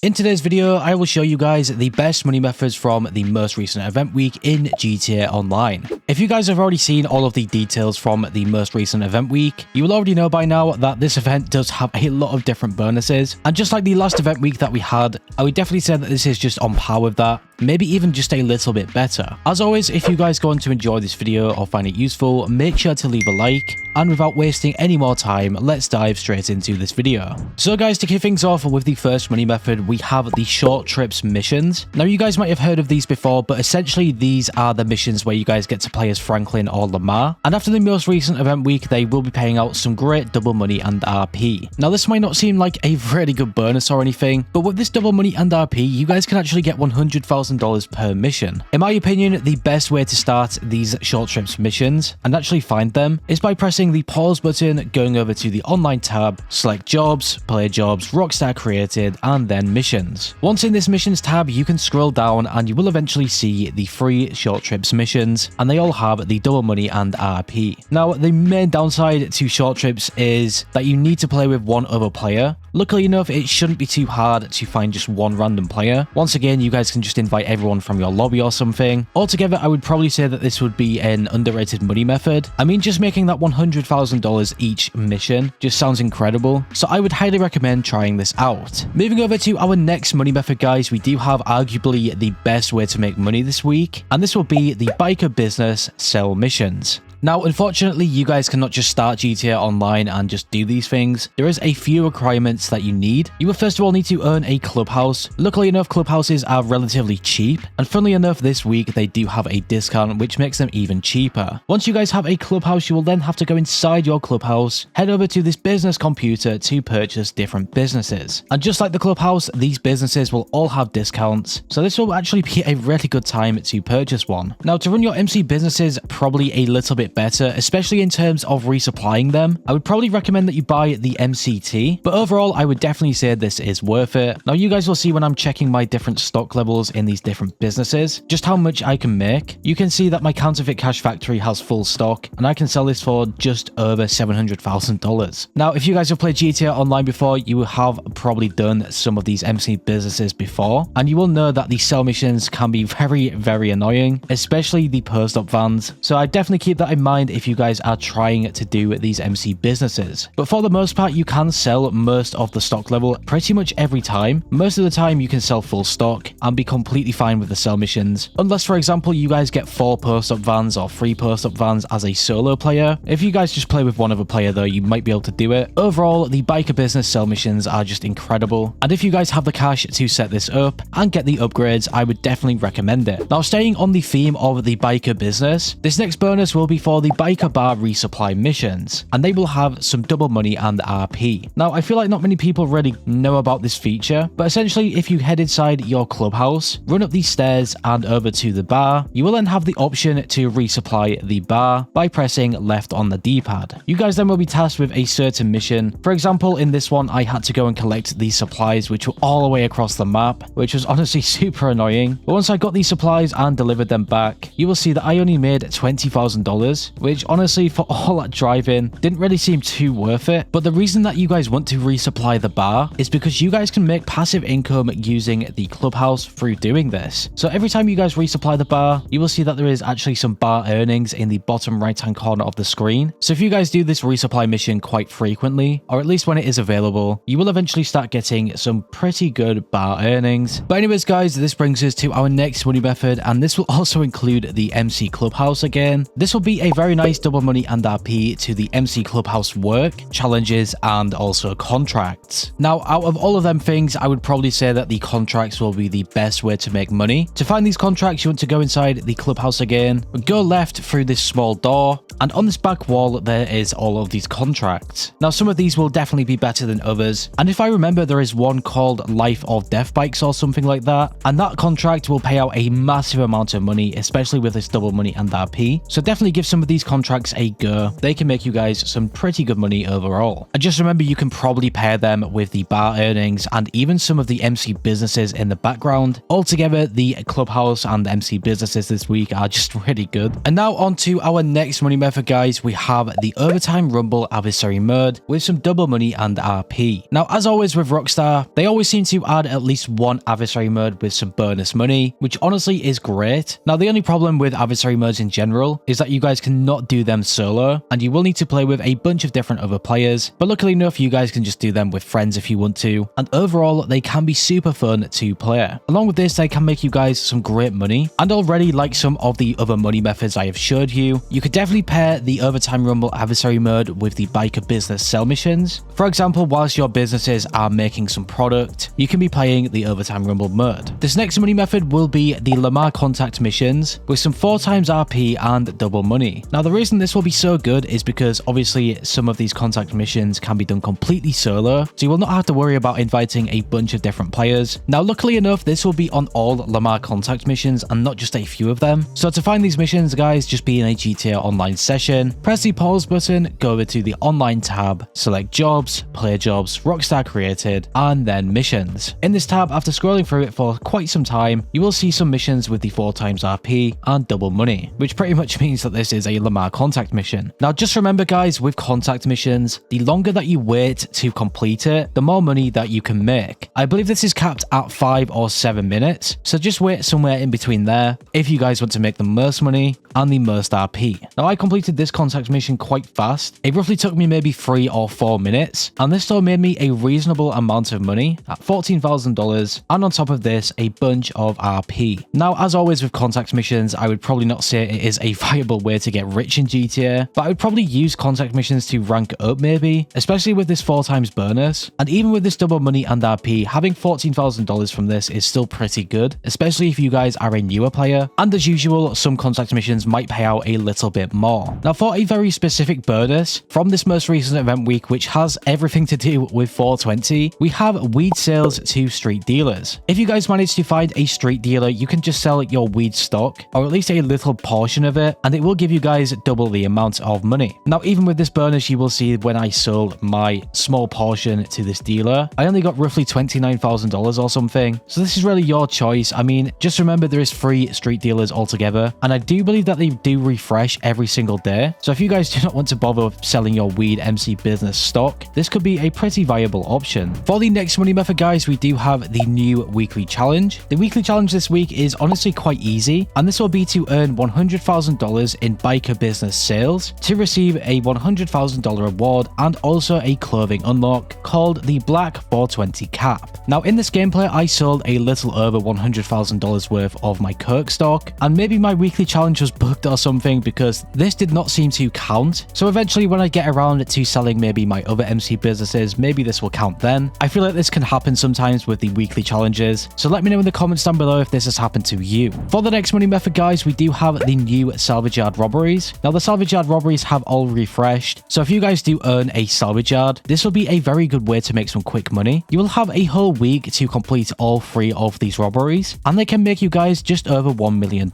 In today's video, I will show you guys the best money methods from the most recent event week in GTA Online. If you guys have already seen all of the details from the most recent event week, you will already know by now that this event does have a lot of different bonuses. And just like the last event week that we had, I would definitely say that this is just on par with that. Maybe even just a little bit better. As always, if you guys go on to enjoy this video or find it useful, make sure to leave a like. And without wasting any more time, let's dive straight into this video. So guys, to kick things off with the first money method, we have the short trips missions. Now you guys might have heard of these before, but essentially these are the missions where you guys get to play as Franklin or Lamar. And after the most recent event week, they will be paying out some great double money and RP. Now this might not seem like a really good bonus or anything, but with this double money and RP, you guys can actually get $100,000 per mission. In my opinion, the best way to start these short trips missions and actually find them is by pressing the pause button, going over to the online tab, select jobs, play jobs, Rockstar created, and then missions. Once in this missions tab, you can scroll down and you will eventually see the free short trips missions, and they all have the double money and RP. Now, the main downside to short trips is that you need to play with one other player. Luckily enough, it shouldn't be too hard to find just one random player. Once again, you guys can just invite everyone from your lobby or something. Altogether, I would probably say that this would be an underrated money method. I mean, just making that $100,000 each mission just sounds incredible, so I would highly recommend trying this out. Moving over to our next money method, guys, we do have arguably the best way to make money this week, and this will be the biker business sell missions. Now, unfortunately, you guys cannot just start GTA Online and just do these things. There is a few requirements that you need. You will first of all need to earn a Clubhouse. Luckily enough, Clubhouses are relatively cheap, and funnily enough, this week they do have a discount which makes them even cheaper. Once you guys have a Clubhouse, you will then have to go inside your Clubhouse, head over to this business computer to purchase different businesses. And just like the Clubhouse, these businesses will all have discounts, so this will actually be a really good time to purchase one. Now, to run your MC businesses probably a little bit better, especially in terms of resupplying them, I would probably recommend that you buy the MCT, but overall I would definitely say this is worth it. Now you guys will see when I'm checking my different stock levels in these different businesses just how much I can make. You can see that my counterfeit cash factory has full stock and I can sell this for just over $700,000. Now if you guys have played GTA Online before, you will have probably done some of these MC businesses before, and you will know that the sell missions can be very annoying, especially the post-up vans, so I definitely keep that in mind if you guys are trying to do these MC businesses. But for the most part, you can sell most of the stock level pretty much every time. Most of the time you can sell full stock and be completely fine with the sell missions, unless for example you guys get 4 post-up vans or 3 post-up vans as a solo player. If you guys just play with one other player though, you might be able to do it. Overall, the biker business sell missions are just incredible, and if you guys have the cash to set this up and get the upgrades, I would definitely recommend it. Now, staying on the theme of the biker business, this next bonus will be for the biker bar resupply missions, and they will have some double money and RP. Now I feel like not many people really know about this feature, but essentially if you head inside your Clubhouse, run up these stairs and over to the bar, you will then have the option to resupply the bar by pressing left on the D-pad. You guys then will be tasked with a certain mission. For example, in this one I had to go and collect these supplies which were all the way across the map, which was honestly super annoying. But once I got these supplies and delivered them back, you will see that I only made $20,000, which honestly for all that driving didn't really seem too worth it. But the reason that you guys want to resupply the bar is because you guys can make passive income using the Clubhouse through doing this. So every time you guys resupply the bar, you will see that there is actually some bar earnings in the bottom right hand corner of the screen. So if you guys do this resupply mission quite frequently, or at least when it is available, you will eventually start getting some pretty good bar earnings. But anyways guys, this brings us to our next money method, and this will also include the MC Clubhouse again. This will be a very nice double money and RP to the MC Clubhouse work, challenges, and also contracts. Now, out of all of them things, I would probably say that the contracts will be the best way to make money. To find these contracts, you want to go inside the Clubhouse again, go left through this small door, and on this back wall, there is all of these contracts. Now, some of these will definitely be better than others, and if I remember, there is one called Life or Death Bikes or something like that, and that contract will pay out a massive amount of money, especially with this double money and RP. So definitely give some some of these contracts a go, they can make you guys some pretty good money overall. And just remember, you can probably pair them with the bar earnings and even some of the MC businesses in the background. Altogether, the Clubhouse and the MC businesses this week are just really good. And now on to our next money method, guys. We have the Overtime Rumble Adversary mode with some double money and RP. Now, as always with Rockstar, they always seem to add at least one adversary mode with some bonus money, which honestly is great. Now, the only problem with adversary modes in general is that you guys cannot do them solo, and you will need to play with a bunch of different other players, but luckily enough, you guys can just do them with friends if you want to, and overall, they can be super fun to play. Along with this, they can make you guys some great money, and already like some of the other money methods I have showed you, you could definitely pair the Overtime Rumble Adversary mode with the Biker Business Sell missions. For example, whilst your businesses are making some product, you can be playing the Overtime Rumble mode. This next money method will be the Lamar contact missions with some 4x RP and double money. Now, the reason this will be so good is because obviously some of these contact missions can be done completely solo, so you will not have to worry about inviting a bunch of different players. Now, luckily enough, this will be on all Lamar contact missions and not just a few of them. So to find these missions, guys, just be in a GTA Online session, press the pause button, go over to the online tab, select jobs, play jobs, Rockstar created, and then missions. In this tab, after scrolling through it for quite some time, you will see some missions with the 4x RP and double money, which pretty much means that this is a Lamar contact mission. Now, just remember, guys, with contact missions, the longer that you wait to complete it, the more money that you can make. I believe this is capped at 5 or 7 minutes, so just wait somewhere in between there if you guys want to make the most money and the most RP. Now, I completed this contact mission quite fast. It roughly took me maybe 3 or 4 minutes, and this still made me a reasonable amount of money at $14,000, and on top of this, a bunch of RP. Now, as always with contact missions, I would probably not say it is a viable way to get rich in GTA, but I would probably use contact missions to rank up maybe, especially with this 4x bonus. And even with this double money and RP, having $14,000 from this is still pretty good, especially if you guys are a newer player. And as usual, some contact missions might pay out a little bit more. Now, for a very specific bonus from this most recent event week, which has everything to do with 420, we have weed sales to street dealers. If you guys manage to find a street dealer, you can just sell your weed stock, or at least a little portion of it, and it will give you guys double the amount of money. Now, even with this bonus, you will see when I sold my small portion to this dealer, I only got roughly $29,000 or something. So this is really your choice. I mean, just remember there is 3 street dealers altogether, and I do believe that they do refresh every single day. So if you guys do not want to bother selling your weed MC business stock, this could be a pretty viable option. For the next money method, guys, we do have the new weekly challenge. The weekly challenge this week is honestly quite easy, and this will be to earn $100,000 in biker business sales to receive a $100,000 reward and also a clothing unlock called the Black 420 cap. Now, in this gameplay, I sold a little over $100,000 worth of my Kirk stock, and maybe my weekly challenge was bugged or something because this did not seem to count. So eventually, when I get around to selling maybe my other MC businesses, maybe this will count then. I feel like this can happen sometimes with the weekly challenges, so let me know in the comments down below if this has happened to you. For the next money method, guys, we do have the new Salvage Yard Robberies. Now, the Salvage Yard Robberies have all refreshed, so if you guys do earn a Salvage Yard, this will be a very good way to make some quick money. You will have a whole week to complete all 3 of these robberies, and they can make you guys just over $1 million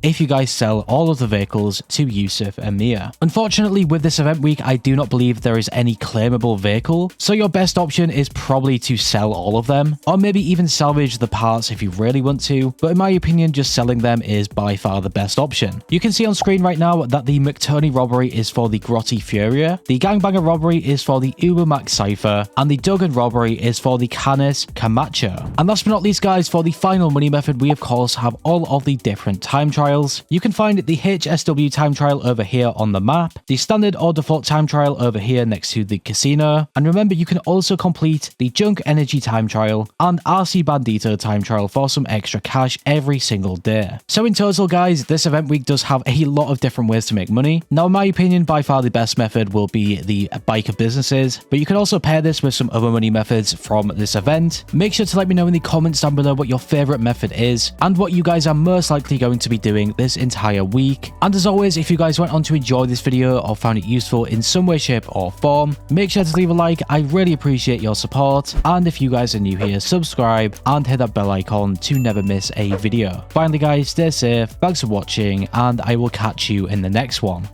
if you guys sell all of the vehicles to Yusuf and Mia. Unfortunately, with this event week, I do not believe there is any claimable vehicle, so your best option is probably to sell all of them, or maybe even salvage the parts if you really want to, but in my opinion, just selling them is by far the best option. You can see on screen right now that the McTurney robbery is for the Grotty Furia, the Gangbanger robbery is for the Ubermax Cypher, and the Duggan robbery is for the Canis Camacho. And last but not least, guys, for the final money method, we of course have all of the different time trials. You can find the HSW time trial over here on the map, the standard or default time trial over here next to the casino, and remember, you can also complete the Junk Energy time trial and RC Bandito time trial for some extra cash every single day. So in total, guys, this event week does have a lot of different ways to make money. Now, in my opinion, by far the best method will be the biker businesses, but you can also pair this with some other money methods from this event. Make sure to let me know in the comments down below what your favorite method is and what you guys are most likely going to be doing this entire week. And as always, if you guys went on to enjoy this video or found it useful in some way, shape or form, make sure to leave a like. I really appreciate your support, and if you guys are new here, subscribe and hit that bell icon to never miss a video. Finally, guys, stay safe, thanks for watching, and I will catch you in the next one.